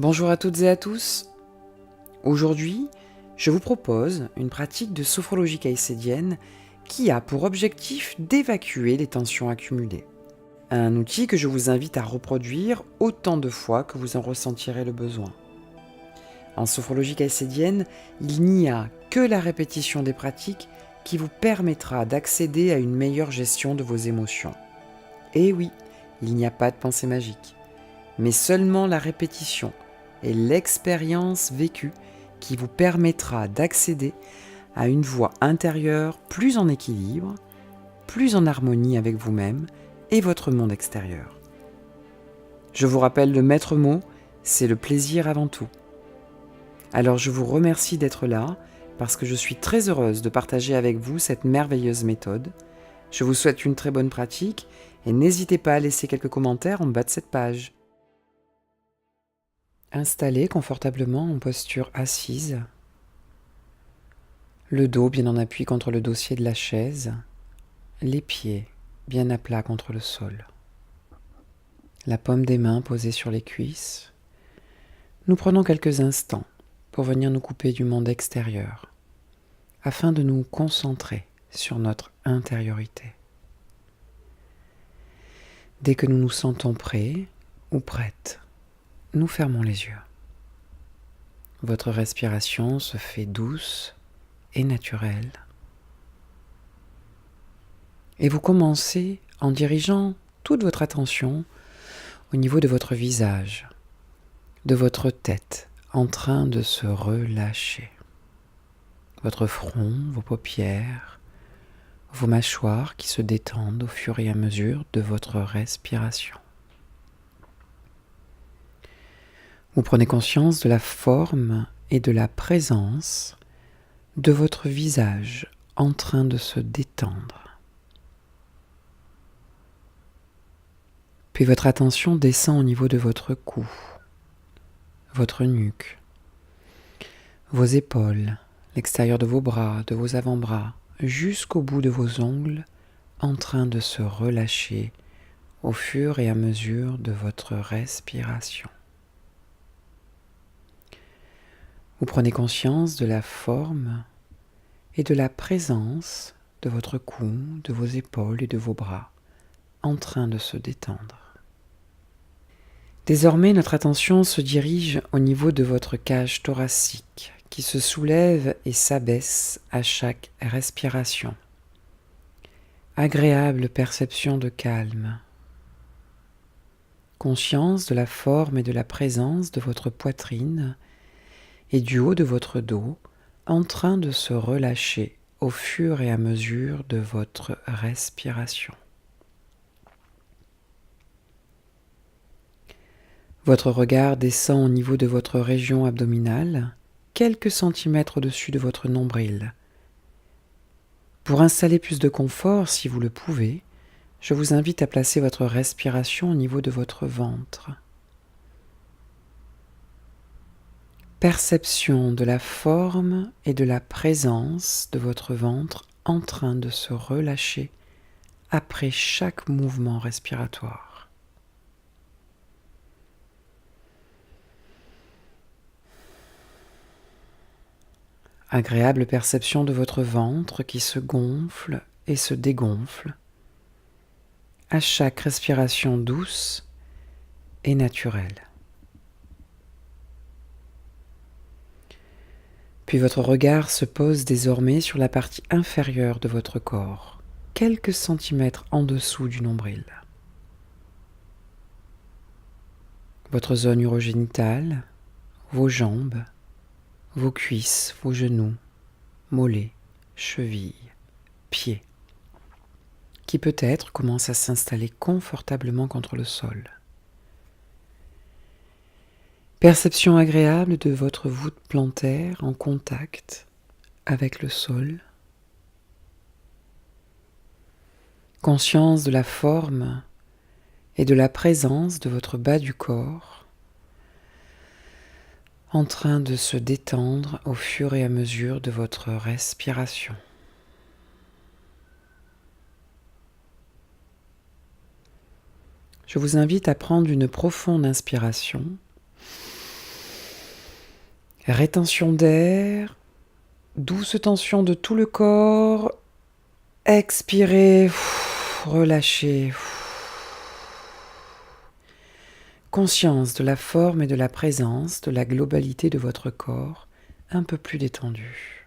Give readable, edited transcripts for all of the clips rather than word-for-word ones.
Bonjour à toutes et à tous. Aujourd'hui, je vous propose une pratique de sophrologie caïcédienne qui a pour objectif d'évacuer les tensions accumulées. Un outil que je vous invite à reproduire autant de fois que vous en ressentirez le besoin. En sophrologie caïcédienne, il n'y a que la répétition des pratiques qui vous permettra d'accéder à une meilleure gestion de vos émotions. Et oui, il n'y a pas de pensée magique, mais seulement la répétition et l'expérience vécue qui vous permettra d'accéder à une voix intérieure plus en équilibre, plus en harmonie avec vous-même et votre monde extérieur. Je vous rappelle le maître mot, c'est le plaisir avant tout. Alors je vous remercie d'être là parce que je suis très heureuse de partager avec vous cette merveilleuse méthode. Je vous souhaite une très bonne pratique et n'hésitez pas à laisser quelques commentaires en bas de cette page. Installez confortablement en posture assise, le dos bien en appui contre le dossier de la chaise, les pieds bien à plat contre le sol. La paume des mains posée sur les cuisses. Nous prenons quelques instants pour venir nous couper du monde extérieur, afin de nous concentrer sur notre intériorité. Dès que nous nous sentons prêts ou prêtes, nous fermons les yeux. Votre respiration se fait douce et naturelle. Et vous commencez en dirigeant toute votre attention au niveau de votre visage, de votre tête, en train de se relâcher. Votre front, vos paupières, vos mâchoires qui se détendent au fur et à mesure de votre respiration. Vous prenez conscience de la forme et de la présence de votre visage en train de se détendre. Puis votre attention descend au niveau de votre cou, votre nuque, vos épaules, l'extérieur de vos bras, de vos avant-bras, jusqu'au bout de vos ongles, en train de se relâcher au fur et à mesure de votre respiration. Vous prenez conscience de la forme et de la présence de votre cou, de vos épaules et de vos bras, en train de se détendre. Désormais, notre attention se dirige au niveau de votre cage thoracique, qui se soulève et s'abaisse à chaque respiration. Agréable perception de calme. Conscience de la forme et de la présence de votre poitrine et du haut de votre dos en train de se relâcher au fur et à mesure de votre respiration. Votre regard descend au niveau de votre région abdominale, quelques centimètres au-dessus de votre nombril. Pour installer plus de confort, si vous le pouvez, je vous invite à placer votre respiration au niveau de votre ventre. Perception de la forme et de la présence de votre ventre en train de se relâcher après chaque mouvement respiratoire. Agréable perception de votre ventre qui se gonfle et se dégonfle à chaque respiration douce et naturelle. Puis votre regard se pose désormais sur la partie inférieure de votre corps, quelques centimètres en dessous du nombril. Votre zone urogénitale, vos jambes, vos cuisses, vos genoux, mollets, chevilles, pieds, qui peut-être commence à s'installer confortablement contre le sol. Perception agréable de votre voûte plantaire en contact avec le sol. Conscience de la forme et de la présence de votre bas du corps en train de se détendre au fur et à mesure de votre respiration. Je vous invite à prendre une profonde inspiration Rétention d'air, douce tension de tout le corps. Expirez, relâchez. Conscience de la forme et de la présence, de la globalité de votre corps, un peu plus détendu.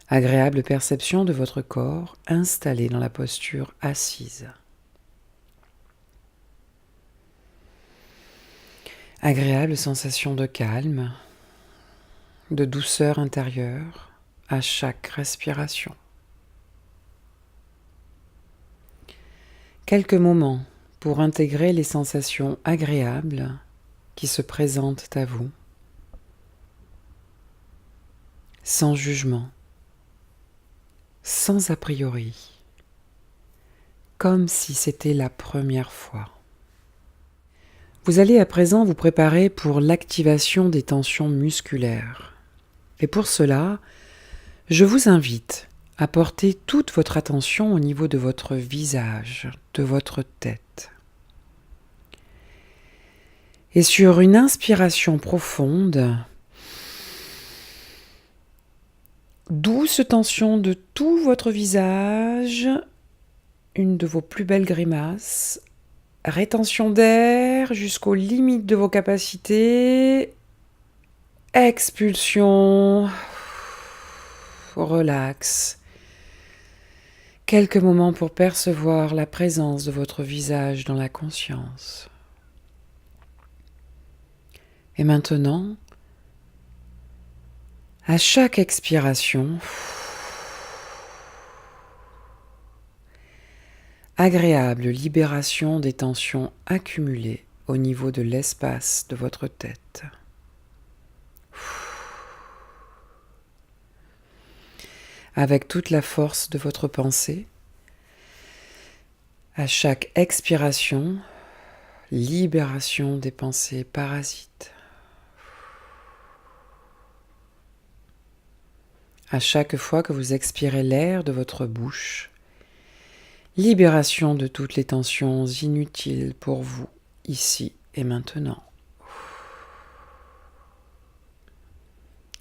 Agréable perception de votre corps installé dans la posture assise. Agréable sensation de calme, de douceur intérieure à chaque respiration. Quelques moments pour intégrer les sensations agréables qui se présentent à vous, sans jugement, sans a priori, comme si c'était la première fois. Vous allez à présent vous préparer pour l'activation des tensions musculaires. Et pour cela, je vous invite à porter toute votre attention au niveau de votre visage, de votre tête. Et sur une inspiration profonde, douce tension de tout votre visage, une de vos plus belles grimaces, rétention d'air jusqu'aux limites de vos capacités, expulsion, relax. Quelques moments pour percevoir la présence de votre visage dans la conscience. Et maintenant, à chaque expiration, agréable libération des tensions accumulées au niveau de l'espace de votre tête. Avec toute la force de votre pensée, à chaque expiration, libération des pensées parasites. À chaque fois que vous expirez l'air de votre bouche, libération de toutes les tensions inutiles pour vous, ici et maintenant.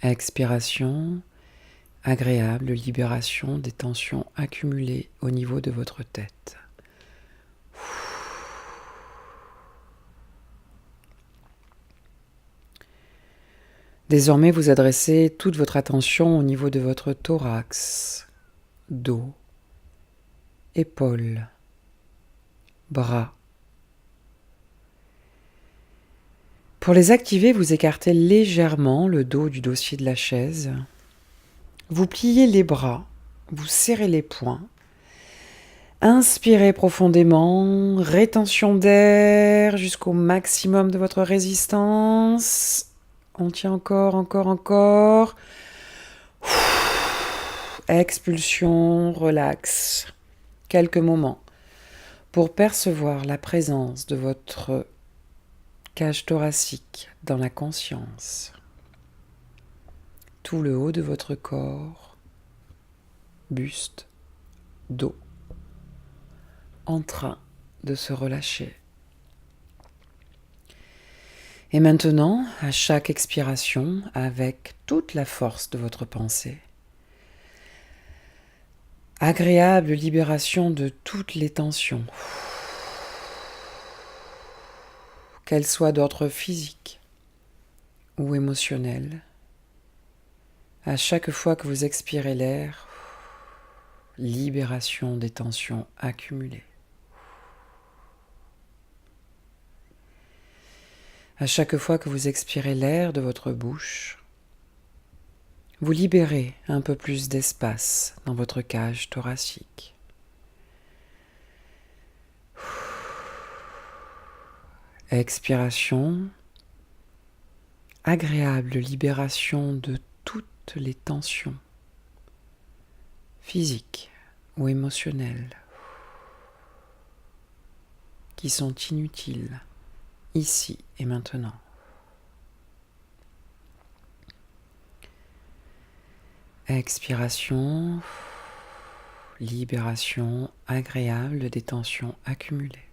Expiration, agréable libération des tensions accumulées au niveau de votre tête. Désormais, vous adressez toute votre attention au niveau de votre thorax, dos, épaules, bras. Pour les activer, vous écartez légèrement le dos du dossier de la chaise. Vous pliez les bras, vous serrez les poings. Inspirez profondément, rétention d'air jusqu'au maximum de votre résistance. On tient encore. Expulsion, relax. Quelques moments pour percevoir la présence de votre cage thoracique dans la conscience. Tout le haut de votre corps, buste, dos, en train de se relâcher. Et maintenant, à chaque expiration, avec toute la force de votre pensée, agréable libération de toutes les tensions, qu'elles soient d'ordre physique ou émotionnel. À chaque fois que vous expirez l'air, libération des tensions accumulées. À chaque fois que vous expirez l'air de votre bouche, vous libérez un peu plus d'espace dans votre cage thoracique. Expiration, agréable libération de toutes les tensions physiques ou émotionnelles qui sont inutiles ici et maintenant. Expiration, libération agréable des tensions accumulées.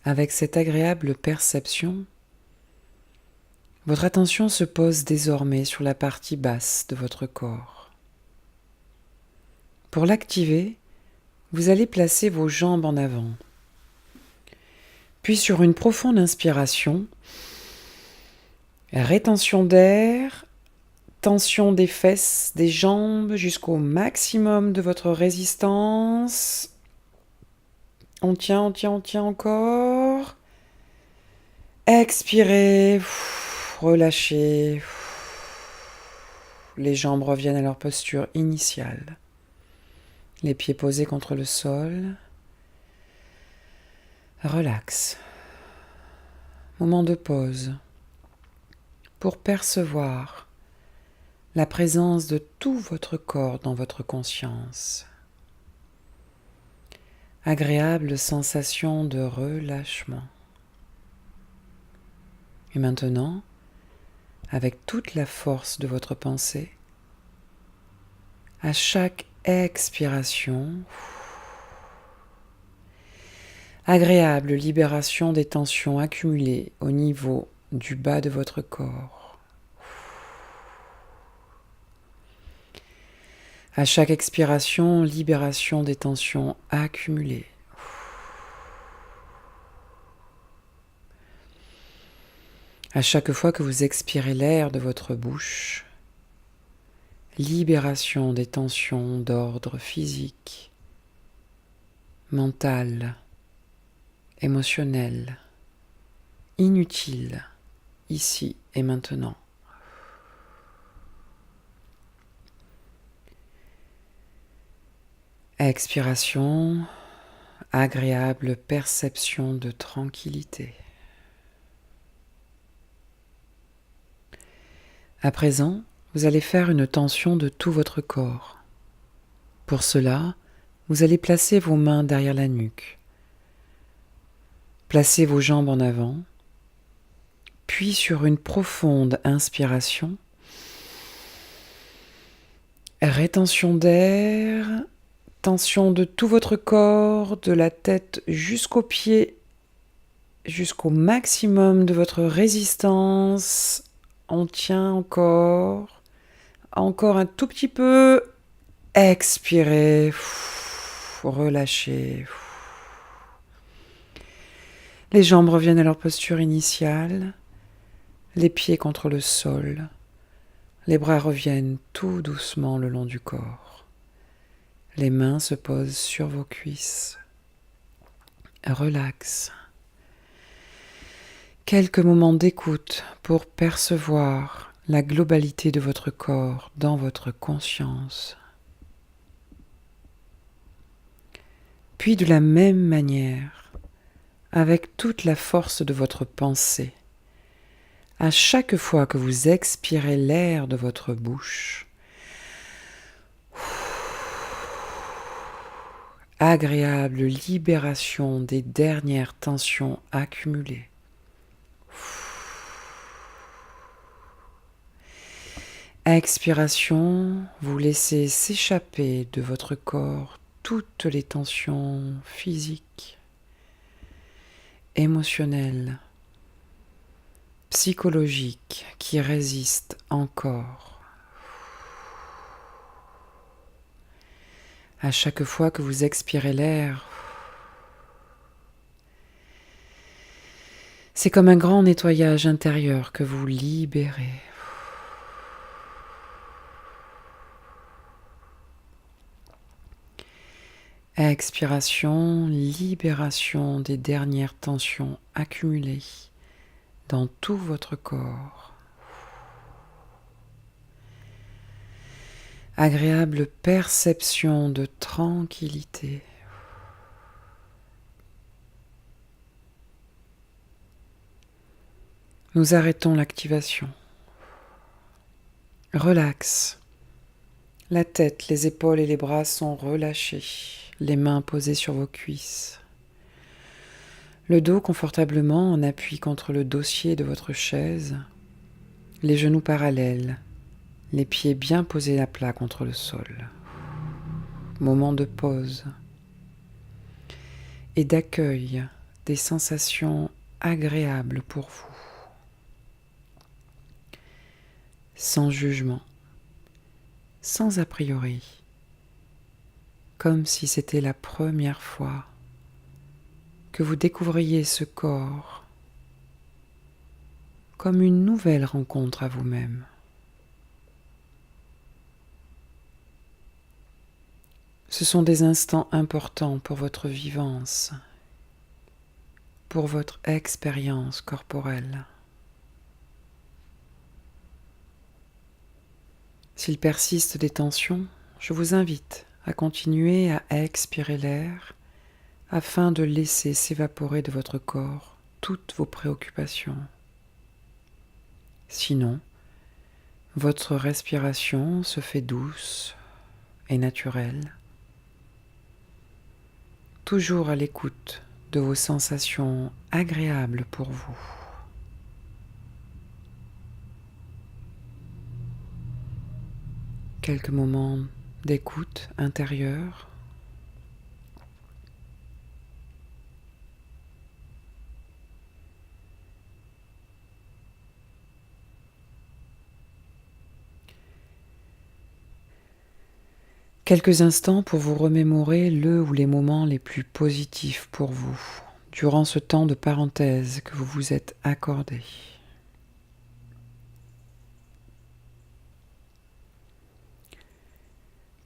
Avec cette agréable perception, votre attention se pose désormais sur la partie basse de votre corps. Pour l'activer, vous allez placer vos jambes en avant. Puis sur une profonde inspiration, rétention d'air, tension des fesses, des jambes jusqu'au maximum de votre résistance. On tient encore. Expirez, relâchez. Les jambes reviennent à leur posture initiale. Les pieds posés contre le sol. Relax. Moment de pause pour percevoir la présence de tout votre corps dans votre conscience. Agréable sensation de relâchement. Et maintenant, avec toute la force de votre pensée, à chaque expiration, agréable libération des tensions accumulées au niveau du bas de votre corps. À chaque expiration, libération des tensions accumulées. À chaque fois que vous expirez l'air de votre bouche, libération des tensions d'ordre physique, mental, émotionnel, inutile, ici et maintenant. Expiration, agréable perception de tranquillité. À présent, vous allez faire une tension de tout votre corps. Pour cela, vous allez placer vos mains derrière la nuque. Placez vos jambes en avant, puis sur une profonde inspiration, rétention d'air, tension de tout votre corps, de la tête jusqu'aux pieds, jusqu'au maximum de votre résistance. On tient encore un tout petit peu. Expirez, relâchez. Les jambes reviennent à leur posture initiale, les pieds contre le sol, les bras reviennent tout doucement le long du corps. Les mains se posent sur vos cuisses. Relax. Quelques moments d'écoute pour percevoir la globalité de votre corps dans votre conscience. Puis de la même manière, avec toute la force de votre pensée, à chaque fois que vous expirez l'air de votre bouche, agréable libération des dernières tensions accumulées. Expiration, vous laissez s'échapper de votre corps toutes les tensions physiques, émotionnelles, psychologiques qui résistent encore. À chaque fois que vous expirez l'air, c'est comme un grand nettoyage intérieur que vous libérez. Expiration, libération des dernières tensions accumulées dans tout votre corps. Agréable perception de tranquillité. Nous arrêtons l'activation. Relax. La tête, les épaules et les bras sont relâchés. Les mains posées sur vos cuisses. Le dos confortablement en appui contre le dossier de votre chaise. Les genoux parallèles. Les pieds bien posés à plat contre le sol. Moment de pause et d'accueil des sensations agréables pour vous, sans jugement, sans a priori, comme si c'était la première fois que vous découvriez ce corps comme une nouvelle rencontre à vous-même. Ce sont des instants importants pour votre vivance, pour votre expérience corporelle. S'il persiste des tensions, je vous invite à continuer à expirer l'air afin de laisser s'évaporer de votre corps toutes vos préoccupations. Sinon, votre respiration se fait douce et naturelle, toujours à l'écoute de vos sensations agréables pour vous. Quelques moments d'écoute intérieure. Quelques instants pour vous remémorer le ou les moments les plus positifs pour vous, durant ce temps de parenthèse que vous vous êtes accordé.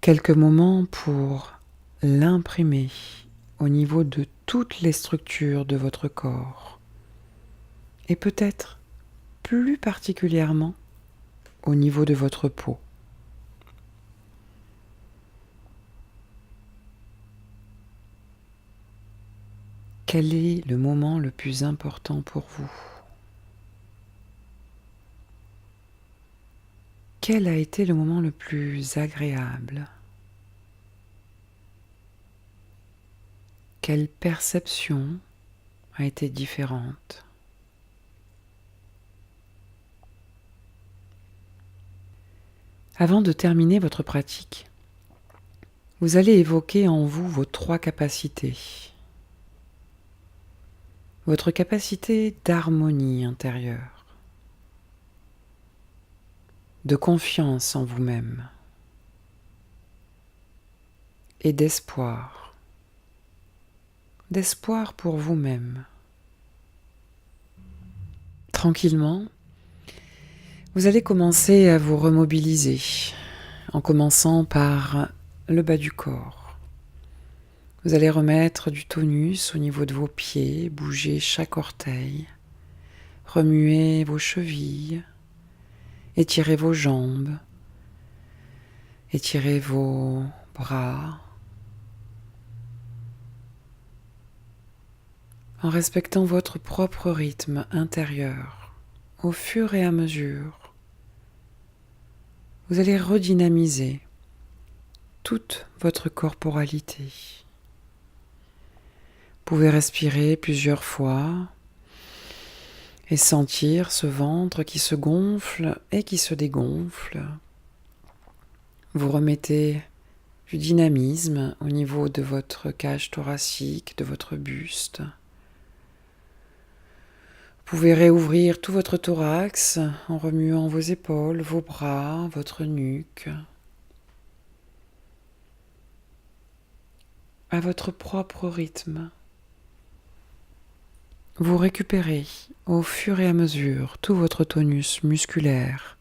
Quelques moments pour l'imprimer au niveau de toutes les structures de votre corps, et peut-être plus particulièrement au niveau de votre peau. Quel est le moment le plus important pour vous? Quel a été le moment le plus agréable? Quelle perception a été différente? Avant de terminer votre pratique, vous allez évoquer en vous vos 3 capacités. Votre capacité d'harmonie intérieure, de confiance en vous-même et d'espoir. D'espoir pour vous-même. Tranquillement, vous allez commencer à vous remobiliser en commençant par le bas du corps. Vous allez remettre du tonus au niveau de vos pieds, bouger chaque orteil, remuer vos chevilles, étirer vos jambes, étirer vos bras, en respectant votre propre rythme intérieur. Au fur et à mesure, vous allez redynamiser toute votre corporalité. Vous pouvez respirer plusieurs fois et sentir ce ventre qui se gonfle et qui se dégonfle. Vous remettez du dynamisme au niveau de votre cage thoracique, de votre buste. Vous pouvez réouvrir tout votre thorax en remuant vos épaules, vos bras, votre nuque. À votre propre rythme. Vous récupérez au fur et à mesure tout votre tonus musculaire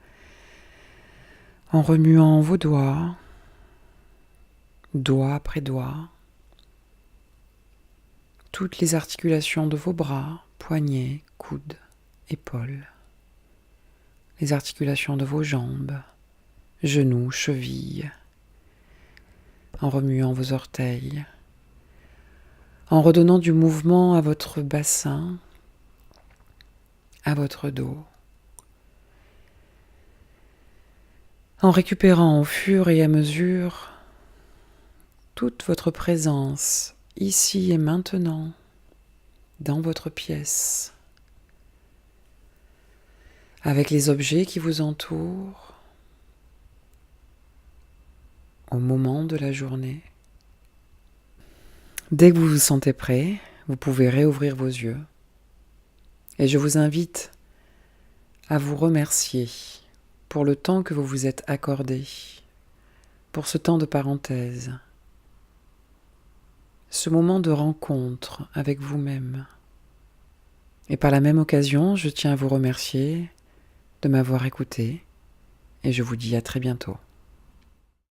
en remuant vos doigts, doigt après doigt, toutes les articulations de vos bras, poignets, coudes, épaules, les articulations de vos jambes, genoux, chevilles, en remuant vos orteils, en redonnant du mouvement à votre bassin, à votre dos, en récupérant au fur et à mesure toute votre présence ici et maintenant dans votre pièce, avec les objets qui vous entourent au moment de la journée. Dès que vous vous sentez prêt, vous pouvez réouvrir vos yeux et je vous invite à vous remercier pour le temps que vous vous êtes accordé, pour ce temps de parenthèse, ce moment de rencontre avec vous-même. Et par la même occasion, je tiens à vous remercier de m'avoir écouté et je vous dis à très bientôt.